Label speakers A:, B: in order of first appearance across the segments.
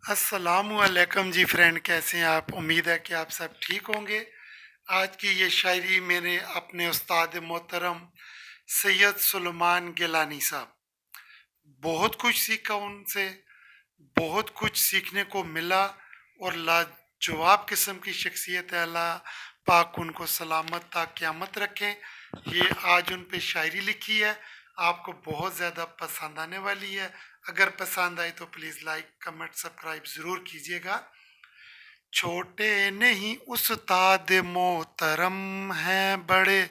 A: अस्सलामु अलैकुम जी फ्रेंड, कैसे हैं आप? उम्मीद है कि आप सब ठीक होंगे। आज की ये शायरी मैंने अपने उस्ताद मोहतरम सैयद सुलेमान गिलानी साहब, बहुत कुछ सीखा उनसे, बहुत कुछ सीखने को मिला और लाजवाब किस्म की शख्सियत है। अल्लाह पाक उनको सलामत ता क़यामत रखें। ये आज उन पे शायरी लिखी है, आपको बहुत ज़्यादा पसंद आने वाली है। अगर पसंद आई तो प्लीज़ लाइक कमेंट सब्सक्राइब ज़रूर कीजिएगा। छोटे नहीं उस्ताद मोहतरम हैं बड़े,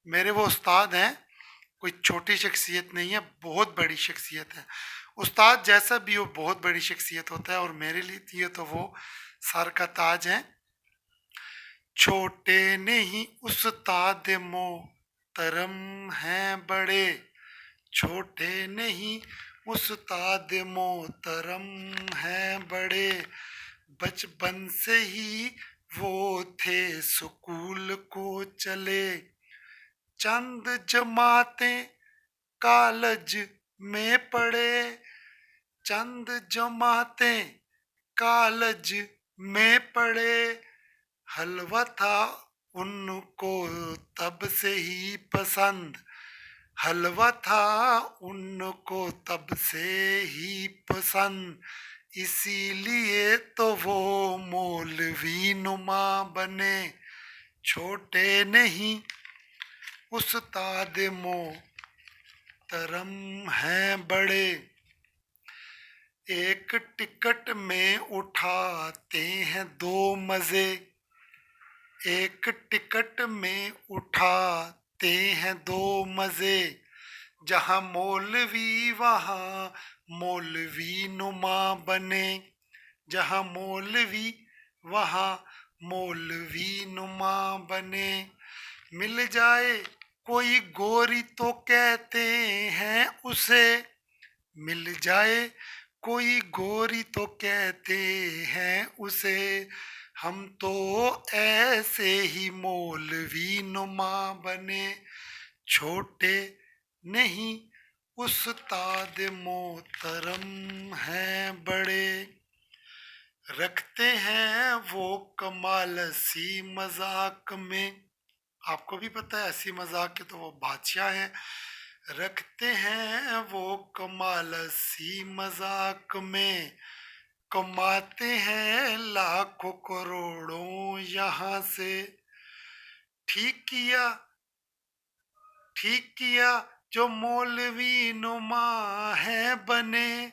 A: मेरे वो उस्ताद हैं, कोई छोटी शख्सियत नहीं है, बहुत बड़ी शख्सियत है। उस्ताद जैसा भी हो बहुत बड़ी शख्सियत होता है और मेरे लिए तो वो सर का ताज है। छोटे नहीं उस्ताद मोहतरम हैं बड़े, छोटे नहीं उस्ताद मोहतरम हैं बड़े, बचपन से ही वो थे स्कूल को चले, चंद जमातें कॉलेज में पढ़े, चंद जमातें कॉलेज में पढ़े, हलवा था उनको तब से ही पसंद, हलवा था उनको तब से ही पसंद, इसीलिए तो वो मौलवी नुमा बने। छोटे नहीं उस्ताद मोहतरम हैं बड़े, एक टिकट में उठाते हैं दो मज़े, एक टिकट में उठाते हैं दो मज़े, जहाँ मौलवी वहाँ मौलवी नुमा बने, जहाँ मौलवी वहाँ मौलवी नुमा बने। मिल जाए कोई गोरी तो कहते हैं उसे, मिल जाए कोई गोरी तो कहते हैं उसे, हम तो ऐसे ही मौलवी नुमा बने। छोटे नहीं उस्ताद मोहतरम हैं बड़े, रखते हैं वो कमाल सी मजाक में, आपको भी पता है ऐसी मजाक के तो वो बादशाह हैं। रखते हैं वो कमाल सी मजाक में, कमाते हैं लाखों करोड़ों यहाँ से। ठीक किया, ठीक किया जो मौलवी नुमा है बने,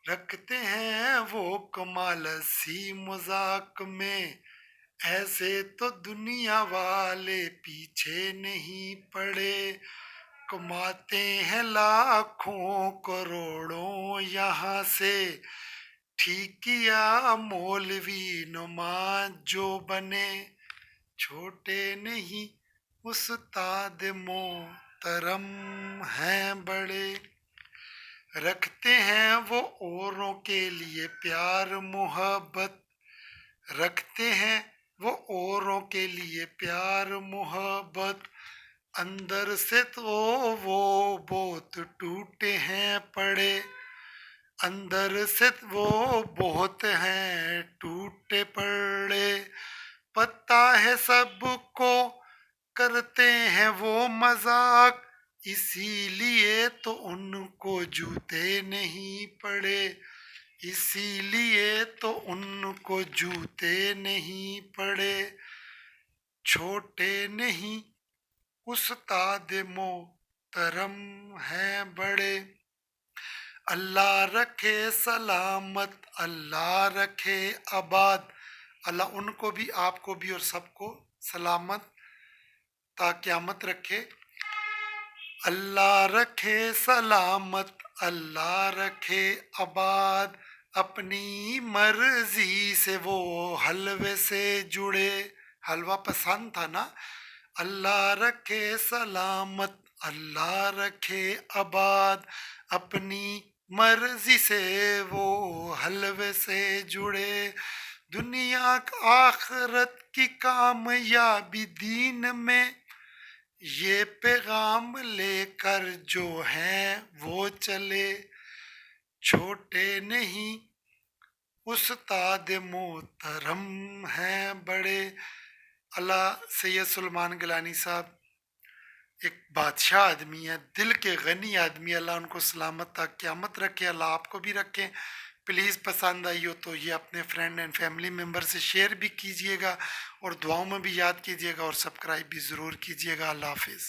A: रखते हैं वो कमाल सी मजाक में, ऐसे तो दुनिया वाले पीछे नहीं पड़े, कमाते हैं लाखों करोड़ों यहाँ से। ठीक किया मौलवी नुमा जो बने, छोटे नहीं उस्ताद मोहतरम हैं बड़े, रखते हैं वो औरों के लिए प्यार मोहब्बत, रखते हैं वो औरों के लिए प्यार मोहब्बत, अंदर से तो वो बहुत टूटे हैं पड़े, अंदर से वो बहुत हैं टूटे पड़े, पता है सबको करते हैं वो मजाक, इसीलिए तो उनको जूते नहीं पड़े, इसीलिए तो उनको जूते नहीं पड़े। छोटे नहीं उस्ताद मोहतरम हैं बड़े, अल्लाह रखे सलामत, अल्लाह रखे आबाद, अल्लाह उनको भी आपको भी और सबको सलामत ता क़यामत रखे। अल्लाह रखे सलामत, अल्लाह रखे आबाद, अपनी मर्जी से वो हलवे से जुड़े, हलवा पसंद था ना। अल्लाह रखे सलामत, अल्लाह रखे आबाद, अपनी मर्जी से वो हलवे से जुड़े, दुनिया आखिरत की कामयाबी दीन में, ये पैगाम लेकर जो हैं वो चले। छोटे नहीं استاد محترم ہیں بڑے. اللہ سید سلیمان گیلانی صاحب ایک بادشاہ آدمی ہے، دل کے غنی آدمی. اللہ ان کو سلامت تا قیامت رکھے، اللہ آپ کو بھی رکھے. پلیز پسند آئی ہو تو یہ اپنے فرینڈ اینڈ فیملی ممبر سے شیئر بھی کیجئے گا، اور دعاؤں میں بھی یاد کیجئے گا، اور سبسکرائب بھی ضرور کیجئے گا. اللہ حافظ.